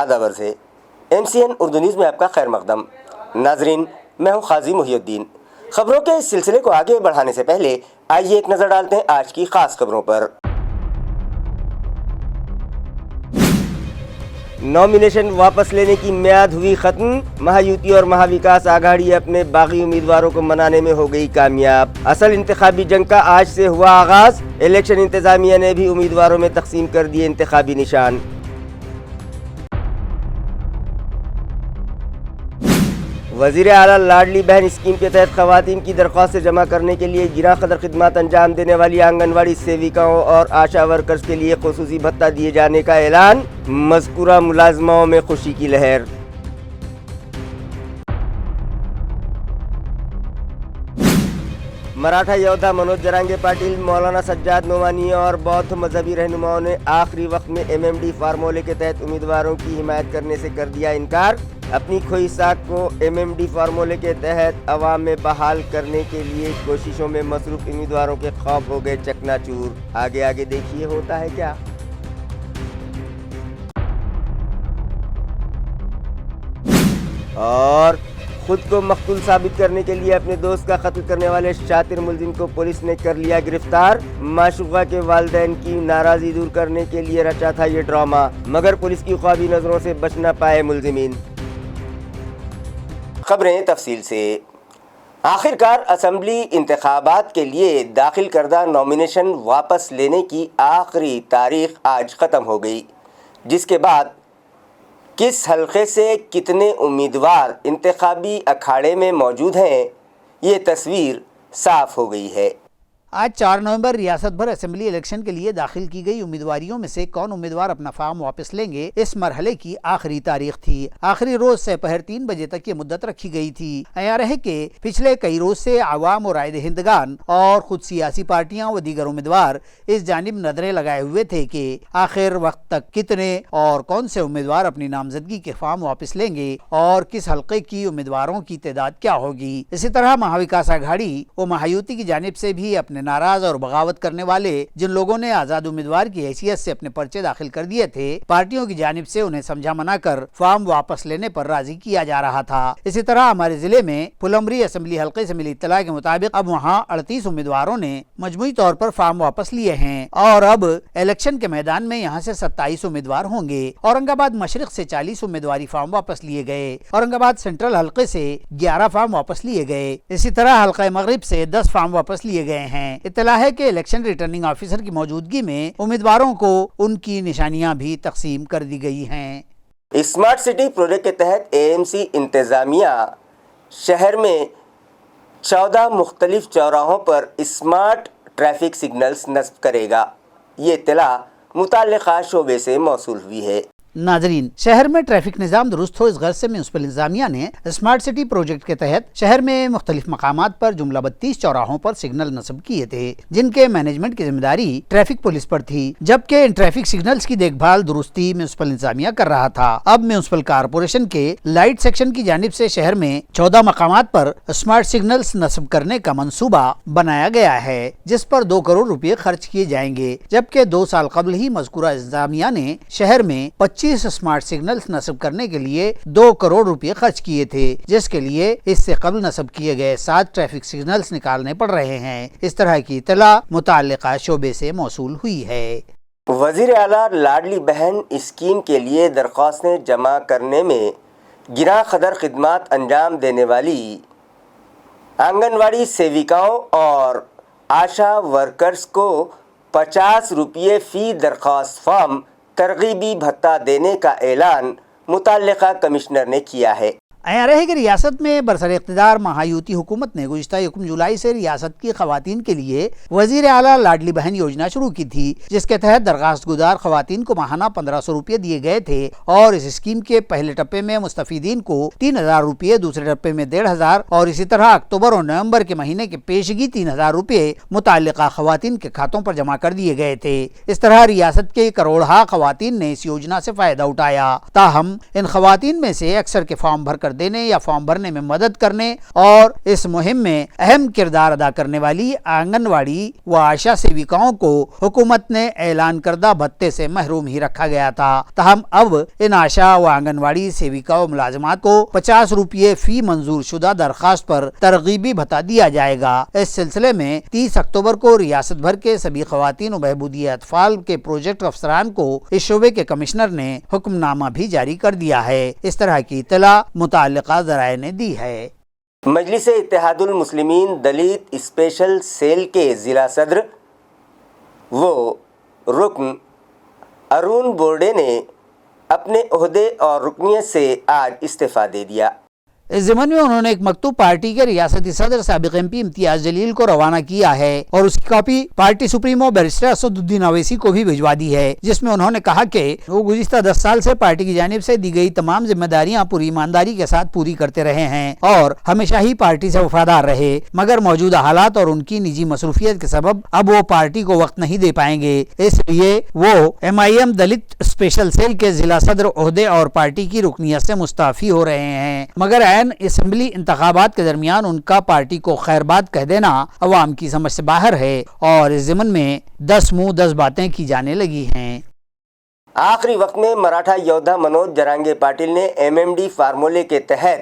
آداب عرض ہے MCN اردو نیوز میں آپ کا خیر مقدم۔ ناظرین، میں ہوں قاضی محی الدین۔ خبروں کے اس سلسلے کو آگے بڑھانے سے پہلے آئیے ایک نظر ڈالتے ہیں آج کی خاص خبروں پر۔ نامینیشن واپس لینے کی میعاد ہوئی ختم، مہایوتی اور مہاوکاس آگھاڑی اپنے باغی امیدواروں کو منانے میں ہو گئی کامیاب۔ اصل انتخابی جنگ کا آج سے ہوا آغاز، الیکشن انتظامیہ نے بھی امیدواروں میں تقسیم کر دیے انتخابی نشان۔ وزیر اعلیٰ لاڈلی بہن اسکیم کے تحت خواتین کی درخواستیں جمع کرنے کے لیے گراں قدر خدمات انجام دینے والی آنگن واڑی سیوکاؤں اور آشا ورکرز کے لیے خصوصی بھتہ دیے جانے کا اعلان، مذکورہ ملازماؤں میں خوشی کی لہر۔ مراٹھا یودھا منوج جرانگے پاٹل، مولانا سجاد نعمانی اور بودھ مذہبی رہنماؤں نے آخری وقت میں MMD فارمولے کے تحت امیدواروں کی حمایت کرنے سے کر دیا انکار۔ اپنی کھوئی ساکھ کو MMD فارمولے کے تحت عوام میں بحال کرنے کے لیے کوششوں میں مصروف امیدواروں کے خواب ہو گئے چکنا چور۔ آگے دیکھیے ہوتا ہے کیا۔ اور خود کو مقتول ثابت کرنے کے لیے اپنے دوست کا قتل کرنے والے شاطر ملزم کو پولیس نے کر لیا گرفتار۔ معشوقہ کے والدین کی ناراضی دور کرنے کے لیے رچا تھا یہ ڈرامہ، مگر پولیس کی خوابی نظروں سے بچ نہ پائے ملزمین۔ خبریں تفصیل سے۔ آخرکار اسمبلی انتخابات کے لیے داخل کردہ نامینیشن واپس لینے کی آخری تاریخ آج ختم ہو گئی، جس کے بعد کس حلقے سے کتنے امیدوار انتخابی اکھاڑے میں موجود ہیں، یہ تصویر صاف ہو گئی ہے۔ آج 4 نومبر ریاست بھر اسمبلی الیکشن کے لیے داخل کی گئی امیدواریوں میں سے کون امیدوار اپنا فارم واپس لیں گے، اس مرحلے کی آخری تاریخ تھی۔ آخری روز سے پہر 3 بجے تک یہ مدت رکھی گئی تھی۔ عیاں ہے کہ پچھلے کئی روز سے عوام اور رائے دہندگان اور خود سیاسی پارٹیاں و دیگر امیدوار اس جانب نظریں لگائے ہوئے تھے کہ آخر وقت تک کتنے اور کون سے امیدوار اپنی نامزدگی کے فارم واپس لیں گے اور کس حلقے کی امیدواروں کی تعداد کیا ہوگی۔ اسی طرح مہاوکاس آگھاڑی و مہایوتی کی جانب سے بھی اپنے ناراض اور بغاوت کرنے والے جن لوگوں نے آزاد امیدوار کی حیثیت سے اپنے پرچے داخل کر دیے تھے، پارٹیوں کی جانب سے انہیں سمجھا منا کر فارم واپس لینے پر راضی کیا جا رہا تھا۔ اسی طرح ہمارے ضلع میں پھلمبری اسمبلی حلقے سے ملی اطلاع کے مطابق اب وہاں 38 امیدواروں نے مجموعی طور پر فارم واپس لیے ہیں اور اب الیکشن کے میدان میں یہاں سے 27 امیدوار ہوں گے۔ اورنگ آباد مشرق سے 40 امیدواری فارم واپس لیے گئے۔ اورنگ آباد سینٹرل حلقے سے 11 فارم واپس لیے گئے۔ اسی طرح حلقہ مغرب سے 10 فارم واپس لیے گئے ہیں۔ اطلاع ہے کہ الیکشن ریٹرننگ آفیسر کی موجودگی میں امیدواروں کو ان کی نشانیاں بھی تقسیم کر دی گئی ہیں۔ اسمارٹ سٹی پروجیکٹ کے تحت AMC انتظامیہ شہر میں 14 مختلف چوراہوں پر اسمارٹ ٹریفک سگنلز نصب کرے گا۔ یہ اطلاع متعلقہ شعبے سے موصول ہوئی ہے۔ ناظرین، شہر میں ٹریفک نظام درست ہو اس غرض سے میونسپل انتظامیہ نے اسمارٹ سٹی پروجیکٹ کے تحت شہر میں مختلف مقامات پر جملہ 32 چوراہوں پر سگنل نصب کیے تھے، جن کے مینجمنٹ کی ذمہ داری ٹریفک پولیس پر تھی، جبکہ ان ٹریفک سگنلز کی دیکھ بھال درستی میونسپل انتظامیہ کر رہا تھا۔ اب میونسپل کارپوریشن کے لائٹ سیکشن کی جانب سے شہر میں 14 مقامات پر اسمارٹ سگنلز نصب کرنے کا منصوبہ بنایا گیا ہے، جس پر 2 کروڑ روپے خرچ کیے جائیں گے، جبکہ 2 سال قبل ہی مذکورہ انتظامیہ نے شہر میں 25 اسمارٹ سگنلز نصب کرنے کے لیے 2 کروڑ روپے خرچ کیے تھے، جس کے لیے اس سے قبل نصب کیے گئے 7 ٹریفک سگنلز نکالنے پڑ رہے ہیں۔ اس طرح کی اطلاع متعلقہ شعبے سے موصول ہوئی ہے۔ وزیر اعلیٰ لاڈلی بہن اسکیم کے لیے درخواستیں جمع کرنے میں گراں قدر خدمات انجام دینے والی آنگن واڑی سیوکاؤں اور آشا ورکرز کو 50 روپے فی درخواست فارم ترغیبی بھتہ دینے کا اعلان متعلقہ کمشنر نے کیا ہے۔ عیاں رہے کہ ریاست میں برسر اقتدار مہایوتی حکومت نے گزشتہ 1 جولائی سے ریاست کی خواتین کے لیے وزیر اعلیٰ لاڈلی بہن یوجنا شروع کی تھی، جس کے تحت درخواست گزار خواتین کو ماہانہ 1500 روپے دیے گئے تھے اور اس اسکیم کے پہلے ٹپے میں مستفیدین کو 3000 روپے، دوسرے ٹپے میں 1500 اور اسی طرح اکتوبر اور نومبر کے مہینے کے پیشگی 3000 روپے متعلقہ خواتین کے کھاتوں پر جمع کر دیے گئے تھے۔ اس طرح ریاست کے کروڑہا خواتین نے اس یوجنا سے فائدہ اٹھایا، تاہم ان خواتین میں سے اکثر کے فارم بھر کر کر دینے یا فارم بھرنے میں مدد کرنے اور اس مہم میں اہم کردار ادا کرنے والی آنگن واڑی و آشا سیوکاؤں کو حکومت نے اعلان کردہ بھتے سے محروم ہی رکھا گیا تھا۔ تاہم اب ان آشا و آنگن واڑی سیوکاؤں ملازمات کو 50 روپے فی منظور شدہ درخواست پر ترغیبی بھتہ دیا جائے گا۔ اس سلسلے میں 30 اکتوبر کو ریاست بھر کے سبھی خواتین و بہبودی اطفال کے پروجیکٹ افسران کو اس شعبے کے کمشنر نے حکم نامہ بھی جاری کر دیا ہے۔ اس طرح کی اطلاع متعلقہ ذرائع نے دی ہے۔ مجلس اتحاد المسلمین دلت اسپیشل سیل کے ضلع صدر و رکن ارون بورڈے نے اپنے عہدے اور رکنیت سے آج استعفیٰ دے دیا۔ اس ضمن میں انہوں نے ایک مکتوب پارٹی کے ریاستی صدر سابق ایم پی امتیاز جلیل کو روانہ کیا ہے اور اس کی کاپی پارٹی سپریمو بیرسٹر اسد الدین اویسی کو بھی بھجوا دی ہے، جس میں انہوں نے کہا کہ وہ گزشتہ 10 سال سے پارٹی کی جانب سے دی گئی تمام ذمہ داریاں پوری ایمانداری کے ساتھ پوری کرتے رہے ہیں اور ہمیشہ ہی پارٹی سے وفادار رہے، مگر موجودہ حالات اور ان کی نجی مصروفیت کے سبب اب وہ پارٹی کو وقت نہیں دے پائیں گے، اس لیے وہ MIM دلت اسپیشل سیل کے ضلع صدر عہدے اور پارٹی کی رکنیت سے مستعفی ہو رہے ہیں، مگر اسمبلی انتخابات کے درمیان ان کا پارٹی کو خیر بات کہہ دینا عوام کی سمجھ سے باہر ہے اور اس ضمن میں 10 منہ 10 باتیں کی جانے لگی ہیں۔ آخری وقت میں مراٹھا یودھا منوج جرانگے پاٹل نے MMD فارمولے کے تحت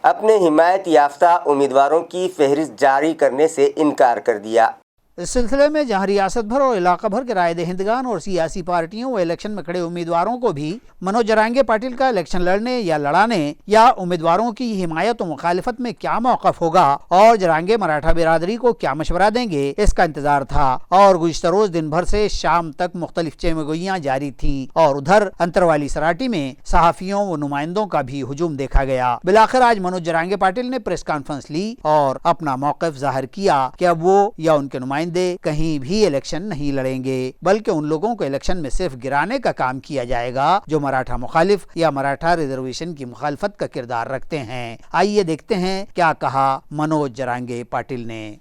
اپنے حمایت یافتہ امیدواروں کی فہرست جاری کرنے سے انکار کر دیا۔ اس سلسلے میں جہاں ریاست بھر اور علاقہ بھر کے رائے دہندگان اور سیاسی پارٹیوں و الیکشن میں کھڑے امیدواروں کو بھی منوج جرانگے پاٹل کا الیکشن لڑنے یا لڑانے یا امیدواروں کی حمایت و مخالفت میں کیا موقف ہوگا اور جرانگے مراٹھا برادری کو کیا مشورہ دیں گے، اس کا انتظار تھا اور گزشتہ روز دن بھر سے شام تک مختلف چیمگوئیاں جاری تھیں اور ادھر انتروالی سراٹی میں صحافیوں و نمائندوں کا بھی ہجوم دیکھا گیا۔ بالآخر آج منوج جرانگے پاٹل نے پریس کانفرنس لی اور اپنا موقف ظاہر کیا کہ اب وہ یا ان کے نمائندے کہیں بھی الیکشن نہیں لڑیں گے، بلکہ ان لوگوں کو الیکشن میں صرف گرانے کا کام کیا جائے گا جو مراٹھا مخالف یا مراٹھا ریزرویشن کی مخالفت کا کردار رکھتے ہیں۔ آئیے دیکھتے ہیں کیا کہا منوج جرانگے پاٹل نے۔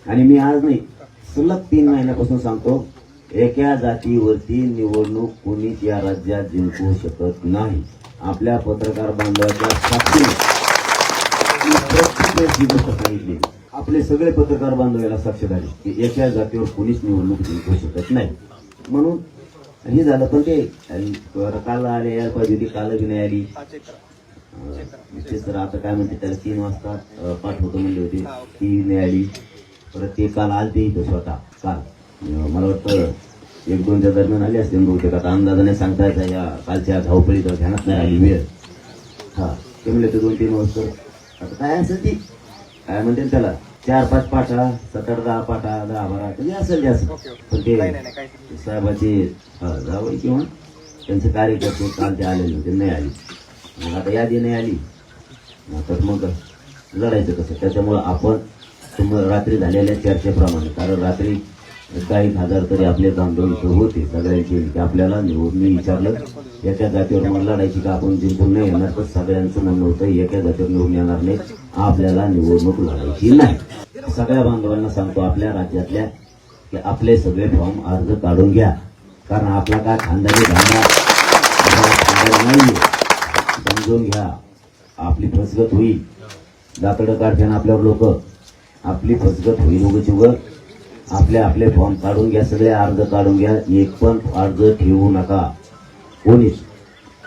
आणि मी आज नाही सलग 3 महिन्यापासून सांगतो, एका जातीवरती निवडणूक कोणीच या राज्यात जिंकू शकत नाही। आपल्या पत्रकार बांधवाच्या साक्षीने सांगितले, आपले सगळे पत्रकार बांधव याला साक्षीदार आहेत की एका जातीवर कोणीच निवडणूक जिंकू शकत नाही। म्हणून हे झालं, पण ते काल आले यायला पाहिजे होती, काल बी नाही आली। ते सर आता काय म्हणते, त्याला 3 वाजता पाठवतो म्हणले होते, ती नाही आली। परत ते काल आलते इथं स्वतः, काल मला वाटतं 1-2च्या दरम्यान आले असते बहुतेक, आता अंदाजाने सांगता येतं या कालच्या धावपळीत ध्यानात नाही आली वेळ। हा ते म्हणले ते 2-3 वाजता आता काय असेल ती काय म्हणते त्याला 4-5 पाठा 7-8-10 पाठा 10-12 म्हणजे असेल जास्त, पण ते साहेबाचे जावई किंवा त्यांचे कार्यकर्ते काल ते आलेले होते, नाही आली। मग आता यादी नाही आली तर मग लढायचं कसं? त्याच्यामुळं आपण रात्री झालेल्या चर्चेप्रमाणे, कारण रात्री काही हजार तरी आपले बांधव इथं होते सगळ्यांचे, की आपल्याला मी विचारलं एका जातीवर मग लढायची का, आपण जिंकून नाही येणार, तर सगळ्यांचं म्हणणं होतं एका जातीवर निवडून येणार नाही, आपल्याला निवडणूक लढायची नाही। सगळ्या बांधवांना सांगतो आपल्या राज्यातल्या की आपले सगळे फॉर्म अर्ज काढून घ्या, कारण आपला काय खानदानी धंदा नाहीये, समजून घ्या, आपली फसगत होईल। दातडं काढताना आपल्यावर लोक आपली फसगत होईल, उगच आपले फॉर्म काढून घ्या, सगळे अर्ज काढून घ्या, एक पण अर्ज ठेवू नका कोणीच।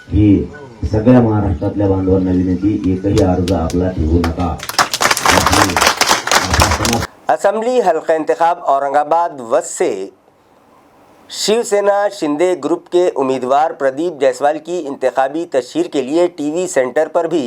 ही सगळ्या महाराष्ट्रातल्या बांधवांना विनंती, एकही अर्ज आपला ठेवू नका। اسمبلی حلقہ انتخاب اورنگ آباد وسط سے شیو سینا شندے گروپ کے امیدوار پردیپ جیسوال کی انتخابی تشہیر کے لیے ٹی وی سینٹر پر بھی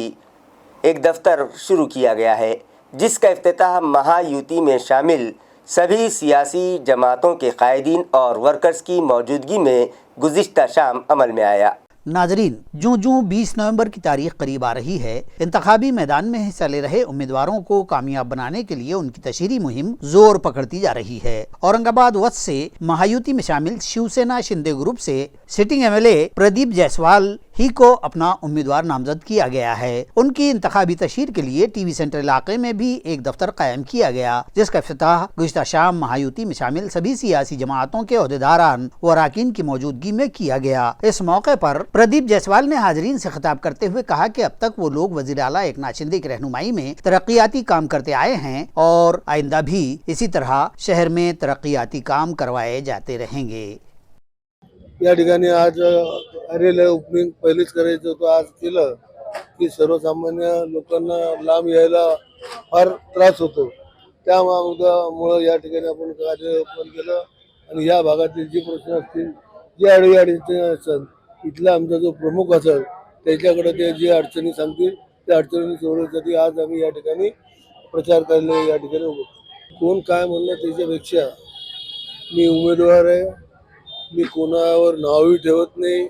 ایک دفتر شروع کیا گیا ہے، جس کا افتتاح مہا یوتی میں شامل سبھی سیاسی جماعتوں کے قائدین اور ورکرز کی موجودگی میں گزشتہ شام عمل میں آیا۔ ناظرین، جوں 20 نومبر کی تاریخ قریب آ رہی ہے، انتخابی میدان میں حصہ لے رہے امیدواروں کو کامیاب بنانے کے لیے ان کی تشہیری مہم زور پکڑتی جا رہی ہے۔ اورنگ آباد وسط سے مہایوتی میں شامل شیو سینا شندے گروپ سے سٹنگ MLA پردیپ جیسوال ही को अपना उम्मीदवार नामजद किया गया है। उनकी इंतखाबी तशहीर के लिए टीवी सेंटर इलाके में भी एक दफ्तर कायम किया गया, जिसका इफ्तिताह गुज़िश्ता शाम महायुति में शामिल सभी सियासी जमातों के ओहदेदारान व अरकान की मौजूदगी में किया गया। इस मौके पर प्रदीप जायसवाल ने हाजरीन से खिताब करते हुए कहा कि अब तक वो लोग वज़ीर आला एकनाथ शिंदे की रहनुमाई में तरक्याती काम करते आए हैं और आइंदा भी इसी तरह शहर में तरक्याती काम करवाए जाते रहेंगे। या ठिकाणी आज कार्यालय ओपनिंग पहिलेच करायचं होतं, आज केलं की सर्वसामान्य लोकांना लांब यायला फार त्रास होतो, त्यामुळं या ठिकाणी आपण कार्यालय ओपन केलं आणि या भागातील जे प्रश्न असतील, जे अडचणी असतात, इथला आमचा जो प्रमुख असेल त्याच्याकडे ते जे अडचणी सांगतील त्या अडचणी सोडवण्यासाठी आज आम्ही या ठिकाणी प्रचार कार्यालय या ठिकाणी उभं. कोण काय म्हणलं त्याच्यापेक्षा मी उमेदवार आहे, मी कोणावर नावही ठेवत नाही,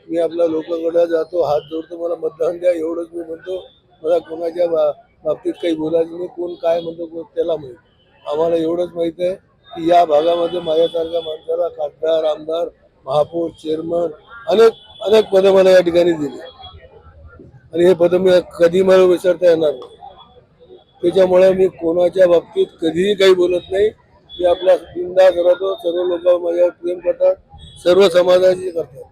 मी आपल्या लोकांकडे जातो, हात जोडतो, मला मतदान द्या एवढंच मी म्हणतो. मला कोणाच्या बाबतीत काही बोलायचं नाही, कोण काय म्हणतो त्याला माहीत. आम्हाला एवढंच माहीत आहे की या भागामध्ये माझ्यासारख्या माणसाला खासदार, आमदार, महापौर, चेअरमन अनेक पदं मला या ठिकाणी दिली आणि हे पदं मी कधी मला विसरता येणार नाही. त्याच्यामुळे मी कोणाच्या बाबतीत कधीही काही बोलत नाही. मी आपला बिनधास्त राहतो, सर्व लोक माझ्यावर प्रेम करतात, सर्व समाजाची करतात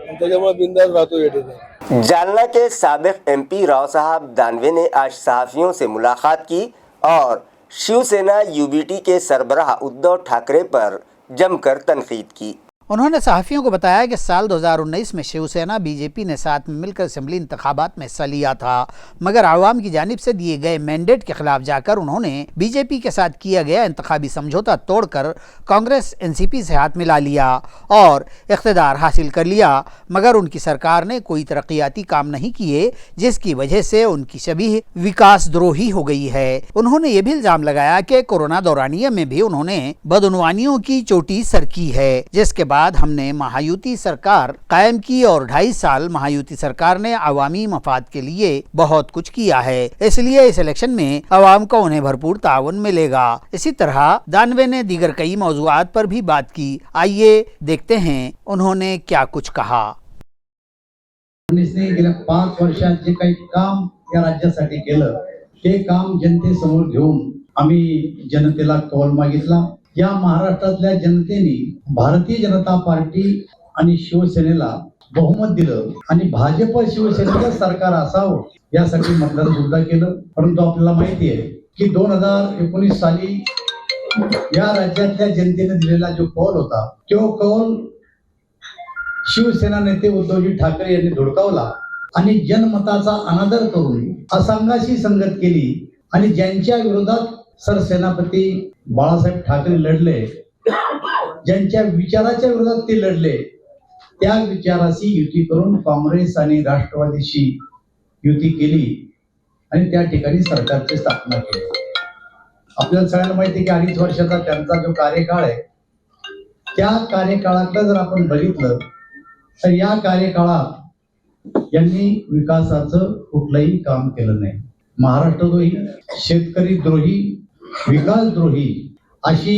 आणि त्याच्यामुळे बिनधास्त राहतो या ठिकाणी. जालना के साबिक MP राव साहब दानवे ने आज सहाफ़ियों से मुलाकात की और शिवसेना UBT के सरबराह उद्धव ठाकरे पर जमकर तनकीद की। उन्होंने सहाफ़ियों को बताया कि साल 2019 में शिवसेना बीजेपी ने साथ में मिलकर असेंबली इंतखाबात में हिस्सा लिया था, मगर आवाम की जानिब से दिए गए मैंडेट के खिलाफ जाकर उन्होंने बीजेपी के साथ किया गया इंतखाबी समझौता तोड़कर कांग्रेस NCP से हाथ मिला लिया और इख्तिदार हासिल कर लिया, मगर उनकी सरकार ने कोई तरक्याती काम नहीं किए, जिसकी वजह से उनकी शबीह विकास द्रोही हो गई है। उन्होंने ये भी इल्ज़ाम लगाया कि कोरोना दौरानिया में भी उन्होंने बदउनवानियों की चोटी सरकी है, जिसके बाद हमने महायुति सरकार कायम की और 2.5 साल महायुति सरकार ने अवामी मफाद के लिए बहुत कुछ किया है, इसलिए इस इलेक्शन में अवाम को उन्हें भरपूर ताउन मिलेगा। इसी तरह दानवे ने दीगर कई मौज़ूआत पर भी बात की। आइए देखते हैं उन्होंने क्या कुछ कहा। गेल्या 5 वर्षात जे काही काम या राज्यासाठी केलं ते काम जनतेसमोर घेऊन आम्ही जनतेला कौल मागितला। या महाराष्ट्रातल्या जनतेने भारतीय जनता पार्टी आणि शिवसेनेला बहुमत दिलं आणि भाजप शिवसेनेचं सरकार असावं यासाठी मतदान सुद्धा केलं। परंतु आपल्याला माहिती आहे की 2019 साली या राज्यातल्या जनतेने दिलेला जो कौल होता तो कौल शिवसेना नेते उद्धवजी ठाकरे यांनी धुडकावला आणि जनमताचा अनादर करून असंघाशी संगत केली आणि ज्यांच्या विरोधात सरसेनापती बाळासाहेब ठाकरे लढले, ज्यांच्या विचाराच्या विरोधात ते लढले, त्या विचाराशी युती करून काँग्रेस आणि राष्ट्रवादीशी युती केली आणि त्या ठिकाणी सरकारची स्थापना केली। आपल्याला सगळ्यांना माहिती आहे की 2.5 वर्षाचा त्यांचा जो कार्यकाळ आहे त्या कार्यकाळाकडे जर आपण बघितलं तर या कार्यकाळात यांनी विकासाचं कुठलंही काम केलं नाही। महाराष्ट्रद्रोही, शेतकरी द्रोही, विकास द्रोही अशी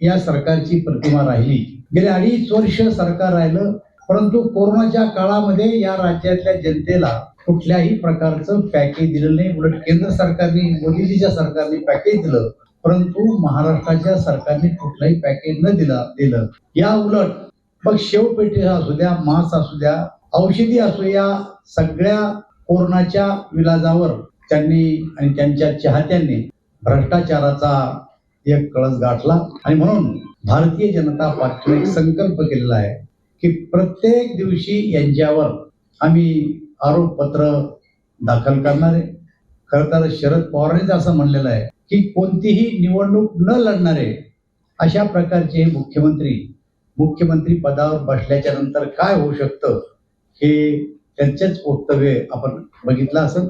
या सरकारची प्रतिमा राहिली। गेले 2.5 वर्ष सरकार राहिलं, परंतु कोरोनाच्या काळामध्ये या राज्यातल्या जनतेला कुठल्याही प्रकारचं पॅकेज दिलं नाही। उलट केंद्र सरकारने, मोदीजीच्या सरकारने पॅकेज दिलं, परंतु महाराष्ट्राच्या सरकारने कुठलंही पॅकेज न दिलं। या उलट मग शेवपेटी असू द्या, मांस असू द्या, औषधी असू, या सगळ्या कोरोनाच्या विलाजावर त्यांनी आणि त्यांच्या चाहत्यांनी भ्रष्टाचाराचा एक कळस गाठला आणि म्हणून भारतीय जनता पार्टीने एक संकल्प केलेला आहे की प्रत्येक दिवशी यांच्यावर आम्ही आरोपपत्र दाखल करणार आहे। खरं तर शरद पवारांनीच असं म्हणलेलं आहे की कोणतीही निवडणूक न लढणारे अशा प्रकारचे मुख्यमंत्री पदावर बसल्याच्या नंतर काय होऊ शकतं हे त्यांचेच वक्तव्य आपण बघितलं असेल।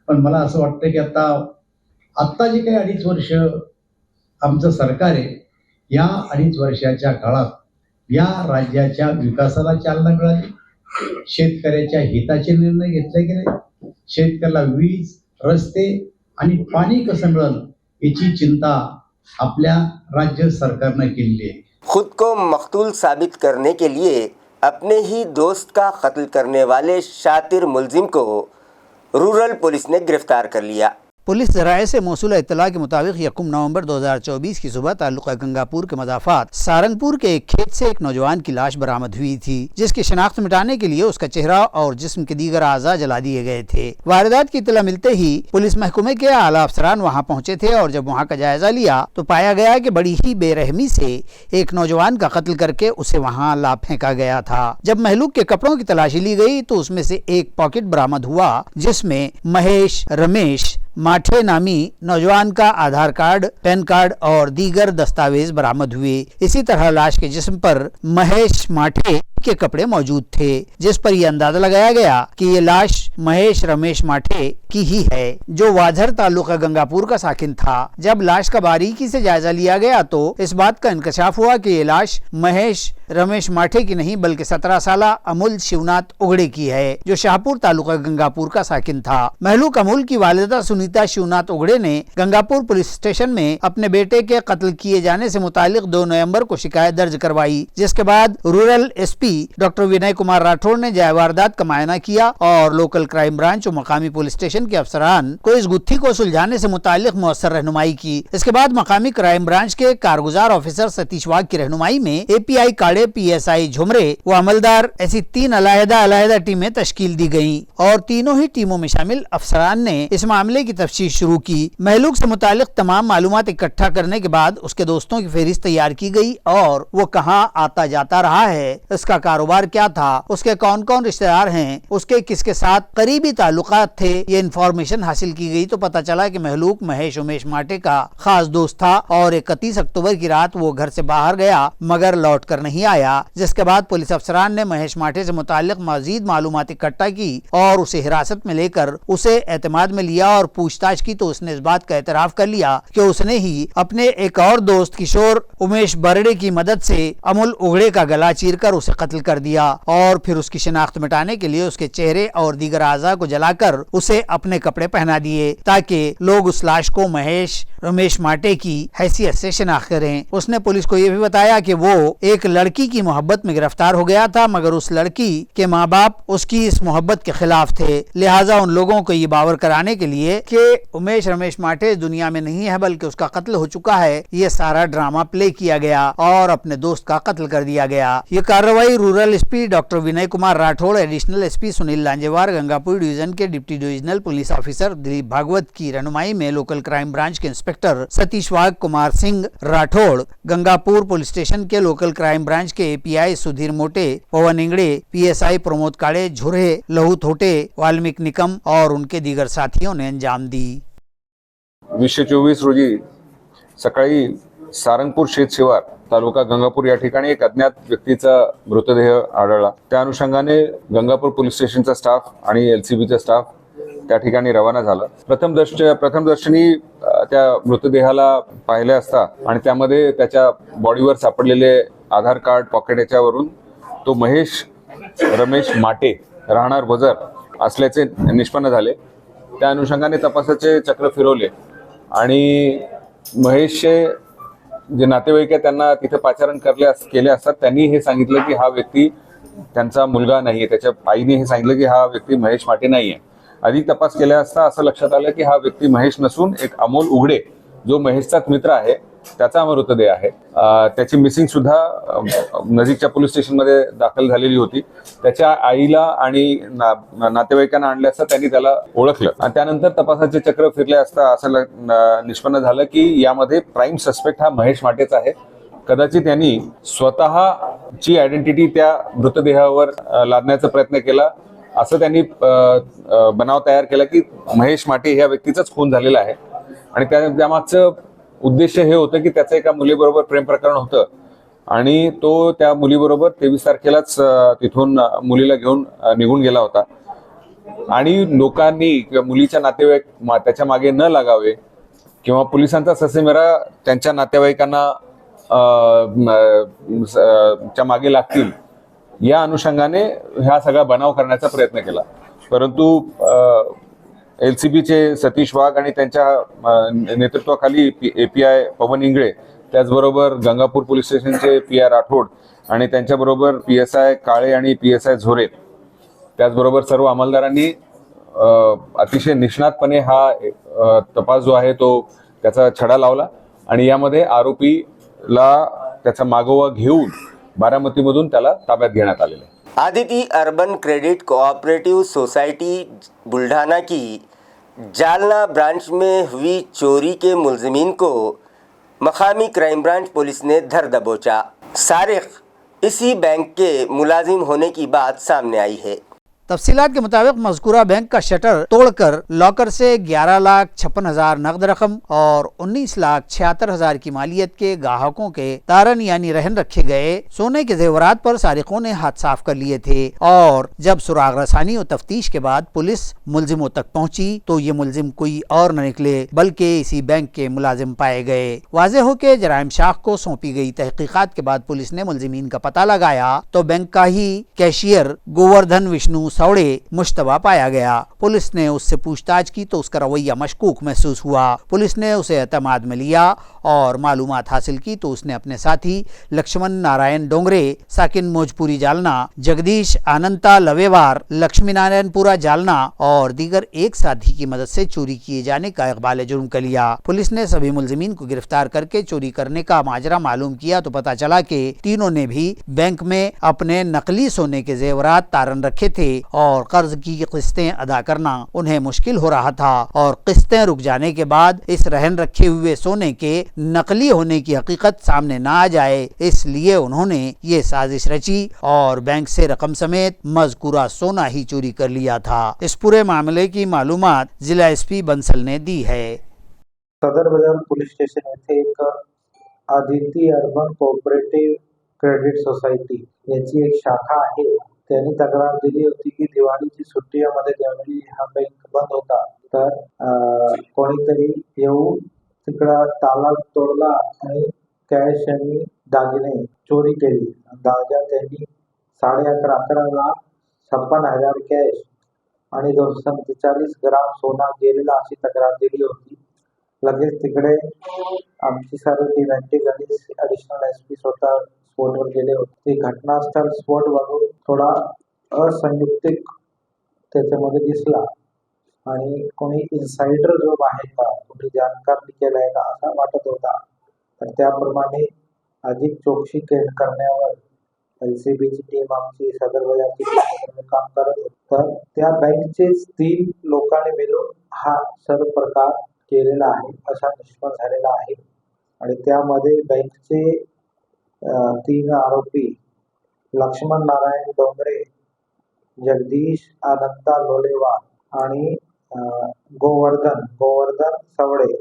पण मला असं वाटतं की आता जे काही 2.5 वर्ष आमचं सरकार आहे, या 2.5 वर्षाच्या काळात या राज्याच्या विकासाला चालना मिळाली, शेतकऱ्याच्या हिताचे निर्णय घेतले गेले, शेतकऱ्याला वीज, रस्ते आणि पाणी कसं मिळेल याची चिंता अपना राज्य सरकार ने के लिए खुद को मकतूल साबित करने के लिए अपने ही दोस्त का कत्ल करने वाले शातिर मुलजिम को रूरल पुलिस ने गिरफ्तार कर लिया। पुलिस ज़राए से मौसूल इत्तला के मुताबिक 1 नवंबर 2024 की सुबह ताल्लुका गंगापुर के मदाफात सारंगपुर के एक खेत से एक नौजवान की लाश बरामद हुई थी, जिसकी शनाख्त मिटाने के लिए उसका चेहरा और जिस्म के दीगर आज़ा जला दिए गए थे। वारदात की इत्तला मिलते ही पुलिस महकमे के आला अफसरान वहाँ पहुंचे थे और जब वहाँ का जायजा लिया तो पाया गया कि बड़ी ही बेरहमी से एक नौजवान का कत्ल करके उसे वहाँ ला फेंका गया था। जब महलूक के कपड़ों की तलाशी ली गई तो उसमें से एक पॉकेट बरामद हुआ जिसमें महेश रमेश माठे नामी नौजवान का आधार कार्ड, पैन कार्ड और दीगर दस्तावेज बरामद हुए। इसी तरह लाश के जिस्म पर महेश माठे के कपड़े मौजूद थे, जिस पर यह अंदाजा लगाया गया कि ये लाश महेश रमेश माठे की ही है, जो वाझर तालुका गंगापुर का साकिन था। जब लाश का बारीकी से जायजा लिया गया तो इस बात का इंकशाफ हुआ कि ये लाश महेश रमेश माठे की नहीं बल्कि 17 साला अमूल शिवनाथ उगड़े की है, जो शाहपुर तालुका गंगापुर का साकिन था। महलूक अमूल की वालिदा सुनीता शिवनाथ उगड़े ने गंगापुर पुलिस स्टेशन में अपने बेटे के कत्ल किए जाने से मुतालिक 2 नवंबर को शिकायत दर्ज करवाई, जिसके बाद rural SP doctor Vinay Kumar Rathore ने जाए वारदात का मुआयना किया और लोकल क्राइम ब्रांच और मकामी पुलिस स्टेशन के अफसरान को इस गुत्थी को सुलझाने से मुतालिक मौसर रहनुमाई की। इसके बाद मकामी क्राइम ब्रांच के कारगुजार ऑफिसर सतीश वाघ की रहनुमाई में एपीआई काड़े, पीएसआई झुमरे व अमलदार ऐसी 3 अलग-अलग टीमें तश्कील दी गयी और तीनों ही टीमों में शामिल अफसरान ने इस मामले की तफ्तीश शुरू की। महलूक से मुतालिक तमाम मालूमात इकट्ठा करने के बाद उसके दोस्तों की फहरिस्त तैयार की गई और वो कहाँ आता जाता रहा है, इसका कारोबार क्या था, उसके कौन कौन रिश्तेदार हैं, उसके किसके साथ करीबी ताल्लुकात थे, ये इन्फॉर्मेशन हासिल की गई तो पता चला कि महलूक महेश उमेश माटे का खास दोस्त था और 31 अक्टूबर की रात वो घर से बाहर गया मगर लौट कर नहीं आया। जिसके बाद पुलिस अफसरान ने महेश माटे से मुताल्लिक मजीद मालूमात इकट्ठा की और उसे हिरासत में लेकर उसे एतमाद में लिया और पूछताछ की तो उसने इस बात का एतराफ कर लिया कि उसने ही अपने एक और दोस्त किशोर उमेश बरड़े की मदद से अमूल उगड़े का गला चीरकर उसे कत्ल कर दिया और फिर उसकी शिनाख्त मिटाने के लिए उसके चेहरे और दीगर आज़ा को जलाकर उसे अपने कपड़े पहना दिए ताकि लोग उस लाश को महेश रमेश माटे की हैसियत से शिनाख्त करें। उसने पुलिस को यह भी बताया कि वो एक लड़की की मोहब्बत में गिरफ्तार हो गया था मगर उस लड़की के माँ बाप उसकी इस मोहब्बत के खिलाफ थे, लिहाजा उन लोगों को ये बावर कराने के लिए कि उमेश रमेश माटे दुनिया में नहीं है बल्कि उसका कत्ल हो चुका है, ये सारा ड्रामा प्ले किया गया और अपने दोस्त का कत्ल कर दिया गया। ये कार्रवाई rural SP doctor Vinay Kumar Rathod, additional SP Sunil Lanjewar, Gangapur division के deputy divisional police officer Dilip Bhagwat की रहनुमाई में लोकल क्राइम ब्रांच के inspector Satish Wagh, Kumar Singh Rathod, Gangapur police station के लोकल क्राइम ब्रांच के एपीआई सुधीर मोटे, पवन इंगड़े, पीएसआई प्रमोद काड़े, झुरे, लहू थोटे, वाल्मीकि निकम और उनके दीगर साथियों ने अंजाम दी। 2024 रोजी सकाळी सारंगपूर शेत शिवार तालुका गंगापूर या ठिकाणी एक अज्ञात व्यक्तीचा मृतदेह आढळला। त्या अनुषंगाने गंगापूर पोलीस स्टेशनचा स्टाफ आणि एलसीबीचा स्टाफ त्या ठिकाणी रवाना झाला। प्रथमदर्शनी त्या मृतदेहाला पाहिले असता आणि त्यामध्ये त्याच्या बॉडीवर सापडलेले आधार कार्ड, पॉकेट याच्यावरून तो महेश रमेश माटे राहणार वजर असल्याचे निष्पन्न झाले। त्या अनुषंगाने तपासाचे चक्र फिरवले आणि महेशचे जे नातेवाईक आहे त्यांना तिथे पाचारण केले असतात त्यांनी हे सांगितलं की हा व्यक्ती त्यांचा मुलगा नाहीये। त्याच्या आईने हे सांगितलं की हा व्यक्ती महेश माटे नाहीये। अधिक तपास केल्या असता असं लक्षात आलं की हा व्यक्ती महेश नसून एक अमोल उगडे जो महेशचाच मित्र आहे त्याचा मृतदेह आहे। त्याची मिसिंग सुद्धा नजीकच्या पोलीस स्टेशनमध्ये दाखल झालेली होती। त्याच्या आईला आणि नातेवाईकांना आणले असता त्यांनी त्याला ओळखलं आणि त्यानंतर तपासाचे चक्र फिरले असता असं निष्पन्न झालं की यामध्ये प्राइम सस्पेक्ट हा महेश माटेच आहे। कदाचित यांनी स्वतःची आयडेंटिटी त्या मृतदेहावर लादण्याचा प्रयत्न केला असं त्यांनी बनाव तयार केला की महेश माटे ह्या व्यक्तीचाच खून झालेला आहे आणि त्यामागचं उद्देश हे होतं की त्याचं एका मुलीबरोबर प्रेम प्रकरण होतं आणि तो त्या मुलीबरोबर 23 तारखेलाच तिथून मुलीला घेऊन निघून गेला होता आणि लोकांनी किंवा मुलीच्या नातेवाईक त्याच्या मागे न लागावे किंवा पोलिसांचा ससेमिरा त्यांच्या नातेवाईकांना च्या मागे लागतील या अनुषंगाने हा सगळा बनाव करण्याचा प्रयत्न केला। परंतु एलसीबीचे सतीश वाघ आणि त्यांच्या नेतृत्वाखाली एपीआय पवन इंगळे त्याचबरोबर गंगापूर पोलीस स्टेशनचे पीआर राठोड आणि त्यांच्याबरोबर PSI काळे आणि PSI झोरे त्याचबरोबर सर्व अंमलदारांनी अतिशय निष्णातपणे हा तपास जो आहे तो त्याचा छडा लावला आणि यामध्ये आरोपीला त्याचा मागोवा घेऊन बारामतीमधून त्याला ताब्यात घेण्यात आलेलं आहे. Aditi urban credit cooperative society Buldhana की जालना ब्रांच में हुई चोरी के मुलजिमीन को मकामी क्राइम ब्रांच पुलिस ने धर दबोचा. सारिक इसी बैंक के मुलाजिम होने की बात सामने आई है. तफसीलात के मुताबिक मज़कूरा बैंक का शटर तोड़कर लॉकर से 11,56,000 नकद रकम और 19,76,000 की मालियत के ग्राहकों के तारन यानी रहन रखे गए सोने के जेवरात पर सारिकों ने हाथ साफ कर लिए थे. और जब सुराग रसानी और तफ्तीश के बाद पुलिस मुलजिमों तक पहुंची तो ये मुलजिम कोई और न निकले बल्कि इसी बैंक के मुलाजिम पाए गए. वाज़ेह हो के जराइम शाख को सौंपी गई तहकीकात के बाद पुलिस ने मुलजिमीन का पता लगाया तो बैंक का ही कैशियर गोवर्धन विष्णु सौड़े मुश्तबा पाया गया. पुलिस ने उससे पूछताछ की तो उसका रवैया मशकूक महसूस हुआ. पुलिस ने उसे एतमाद में लिया और मालूमात हासिल की तो उसने अपने साथी लक्ष्मण नारायण डोंगरे साकिन मौजपुरी जालना, जगदीश आनंता लवेवार लक्ष्मी नारायणपुरा जालना और दीगर एक साथी की मदद से चोरी किए जाने का इकबाल जुर्म कर लिया. पुलिस ने सभी मुलजिमीन को गिरफ्तार करके चोरी करने का माजरा मालूम किया तो पता चला कि तीनों ने भी बैंक में अपने नकली सोने के जेवरात तारन रखे थे और कर्ज की किस्तें अदा करना उन्हें मुश्किल हो रहा था और किस्तें रुक जाने के बाद इस रहन रखे हुए सोने के नकली होने की हकीकत सामने ना आ जाए इसलिए उन्होंने ये साजिश रची और बैंक से रकम समेत मज़कूरा सोना ही चोरी कर लिया था. इस पूरे मामले की मालूमात जिला SP बंसल ने दी है. सदर बाजार पोलीस स्टेशन येथे एक Aditi urban cooperative credit society याची एक शाखा आहे. त्यांनी तक्रार दिली होती की दिवाळीची सुट्टीमध्ये ज्यावेळी हा बँक बंद होता तर कोणीतरी येऊन तिकडं ताला तोडला आणि कॅश आणि दागिने चोरी केली. दाजा त्यांनी 11.5 लाख 56,000 कॅश आणि 247 ग्राम सोना गेलेला अशी तक्रार दिली होती. लगेच तिकडे आमची सर्व टीम ऍक्टिव्ह आणि ॲडिशनल SP स्वतः स्पॉटवर गेले होते. ते घटनास्थळ स्पॉट बघून थोडा असंयुक्तिक त्याच्यामध्ये दिसला आणि कोणी इन्साइडर जो आहे का कोणी जाणकार केलाय का असा वाटत होता. तर त्याप्रमाणे अधिक चौकशी करण्यावर LCBची टीम आमची सदर बाजारची काम करत होती. तर त्या बँकचेच 3 लोकांनी मिळून हा सर्व प्रकार केलेला आहे असा निष्पन्न झालेला आहे. आणि त्यामध्ये बँकचे 3 आरोपी लक्ष्मण नारायण डोंगरे, जगदीश आनंता लोलेवार आणि गोवर्धन सवडे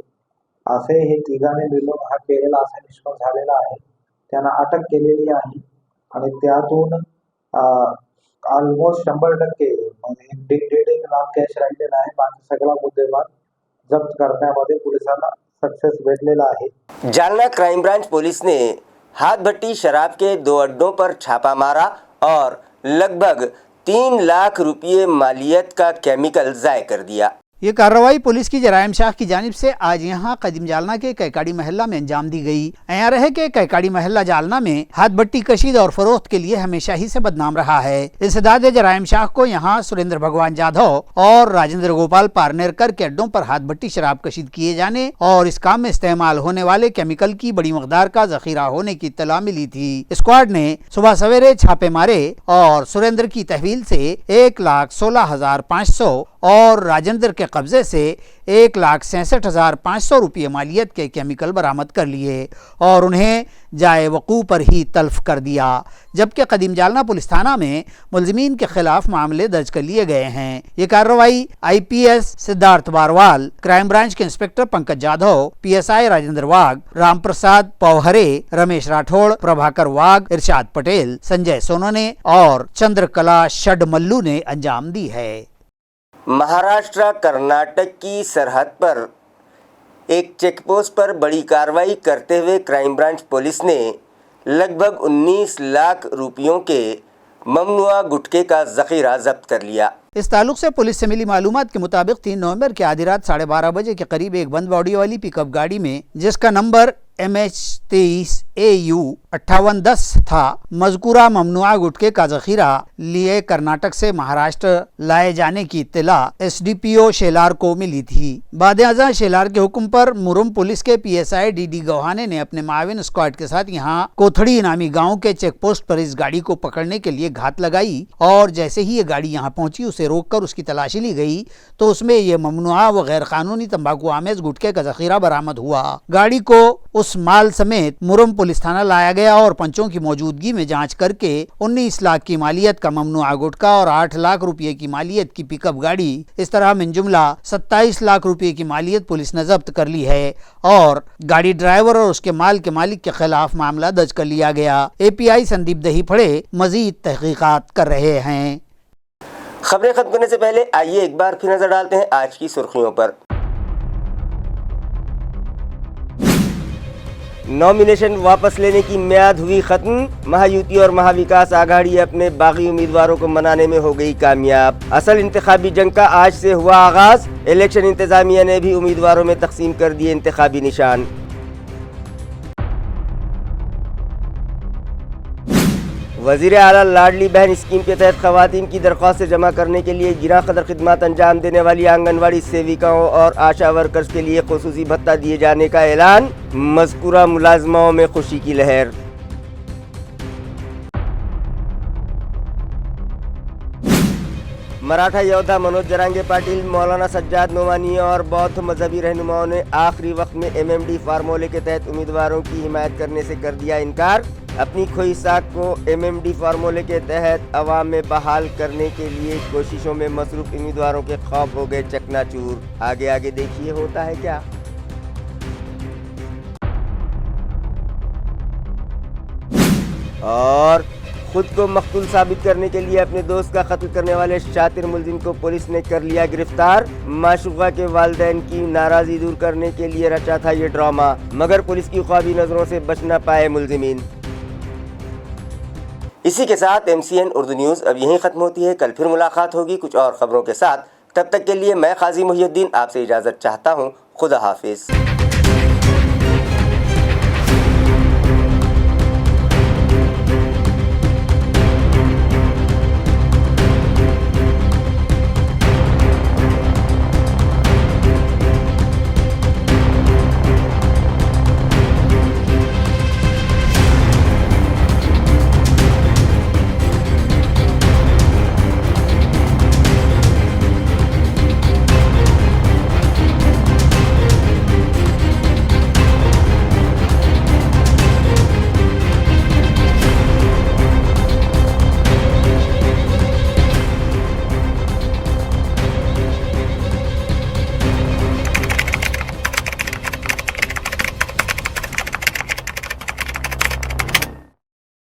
असे हे तिघांनी मिळून हा केलेला असा निष्पन्न झालेला आहे. त्यांना अटक केलेली आहे आणि त्यातून ऑलमोस्ट 100% म्हणजे 1.5 लाख कॅश राहिलेला आहे. बाकी सगळा मुद्देमाल जप्त करण्यामध्ये पोलिसांना सक्सेस भेटलेला आहे. जालना क्राइम ब्रांच पुलिस ने हाथ भट्टी शराब के 2 अड्डों पर छापा मारा और लगभग 3 लाख रुपये मालियत का केमिकल ज़ाय कर दिया. ये कार्रवाई पुलिस की जराइम शाख की जानिब से आज यहाँ कदीम जालना के कैकाड़ी महल्ला में अंजाम दी गई. यहाँ रहे के कैकाड़ी महल्ला जालना में हाथ भट्टी कशीद और फरोख्त के लिए हमेशा ही से बदनाम रहा है. इंसदाद जराइम शाख को यहाँ सुरेंद्र भगवान जाधव और राजेंद्र गोपाल पारनेरकर के अड्डों पर हाथ भट्टी शराब कशीद किए जाने और इस काम में इस्तेमाल होने वाले केमिकल की बड़ी मकदार का जखीरा होने की इत्तला मिली थी. स्क्वाड ने सुबह सवेरे छापे मारे और सुरेंद्र की तहवील से 1,16,500 और राजेंद्र के कब्जे से 1,67,500 रुपये मालियत के केमिकल बरामद कर लिए और उन्हें जाए वकू पर ही तल्फ कर दिया. जबकि कदीम जालना पुलिस थाना में मुलजिमीन के खिलाफ मामले दर्ज कर लिए गए हैं. ये कार्रवाई IPS Siddharth Barwal, crime branch के इंस्पेक्टर पंकज जाधव, PSI राजेंद्र वाघ, राम प्रसाद पौहरे, रमेश राठौड़, प्रभाकर वाघ, इरशाद पटेल, संजय सोनोने और चंद्रकला षडमल्लू ने अंजाम दी है. महाराष्ट्र कर्नाटक की सरहद पर एक चेकपोस्ट पर बड़ी कार्रवाई करते हुए क्राइम ब्रांच पुलिस ने लगभग 19 लाख रुपयों के ममनुआ गुटखे का जखीरा जब्त कर लिया. इस ताल्लुक से पुलिस से मिली मालूमात के मुताबिक 3 नवंबर की आधी रात 12:30 बजे के करीब एक बंद बॉडी वाली पिकअप गाड़ी में जिसका नंबर MH23AU 5810 था। मज़कूरा ममनुआ गुटखे का ज़ख़ीरा लिए कर्नाटक से महाराष्ट्र लाए जाने की इत्तला SDPO शेलार को मिली थी। बाद-ए-अज़ां शेलार के हुक्म पर मुरुम पुलिस के PSI DD गौहाने ने अपने माविन स्क्वाड के साथ यहाँ कोथड़ी नामी गांव के चेक पोस्ट पर इस गाड़ी को पकड़ने के लिए घात लगाई और जैसे ही ये गाड़ी यहाँ पहुंची उसे रोककर उसकी तलाशी ली गई तो उसमें ये ममनुआ व गैर कानूनी तंबाकू आमेज गुटखे का ज़ख़ीरा बरामद हुआ। गाड़ी को उस माल समेत मुरुम पुलिस थाना लाया गया और पंचों की मौजूदगी में जांच करके 19 लाख की मालियत का ममनुआ गुटखा और 8 लाख रुपए की मालियत की पिकअप गाड़ी, इस तरह मिन जुमला 27 लाख रुपए की मालियत पुलिस ने जब्त कर ली है और गाड़ी ड्राइवर और उसके माल के मालिक के खिलाफ मामला दर्ज कर लिया गया। API संदीप दही फड़े मजीद तहकीकात कर रहे हैं। खबरें खत्म करने से पहले आइए एक बार फिर नजर डालते हैं आज की सुर्खियों पर। नॉमिनेशन वापस लेने की मियाद हुई खत्म। महायुति और महाविकास आघाड़ी अपने बागी उम्मीदवारों को मनाने में हो गई कामयाब। असल इंतखाबी जंग का आज से हुआ आगाज। इलेक्शन इंतजामिया ने भी उम्मीदवारों में तकसीम कर दिए इंतखाबी निशान। वज़ीर आला लाडली बहन स्कीम के तहत खवातीन की दरख्वास्तें जमा करने के लिए गिरा कदर खिदमत अंजाम देने वाली आंगनवाड़ी सेविकाओं और आशा वर्कर्स के लिए खुसूसी भत्ता दिए जाने का ऐलान। मज़कूरा मुलाजमाओं में खुशी की लहर। मराठा योद्धा मनोज जरांगे पाटिल, मौलाना सज्जाद नोमानी और बौद्ध मजहबी रहनुमाओं ने आखिरी वक्त में MMD फार्मूले के तहत उम्मीदवारों की हिमायत करने से कर दिया इनकार। अपनी खोई साख को MMD फार्मूले के तहत अवाम में बहाल करने के लिए कोशिशों में मसरूफ उम्मीदवारों के खौफ हो गए चकनाचूर। आगे आगे देखिए होता है क्या। और खुद को मकतूल साबित करने के लिए अपने दोस्त का कत्ल करने वाले शातिर मुलजिम को पुलिस ने कर लिया गिरफ्तार। माशूका के वालिदैन की नाराजगी दूर करने के लिए रचा था ये ड्रामा, मगर पुलिस की ख्वाबी नजरों से बच न पाए मुलजिमीन। इसी के साथ MCN उर्दू न्यूज़ अब यहीं ख़त्म होती है। कल फिर मुलाकात होगी कुछ और ख़बरों के साथ। तब तक के लिए मैं काजी मुहियुद्दीन आपसे इजाज़त चाहता हूँ। खुदा हाफिज़।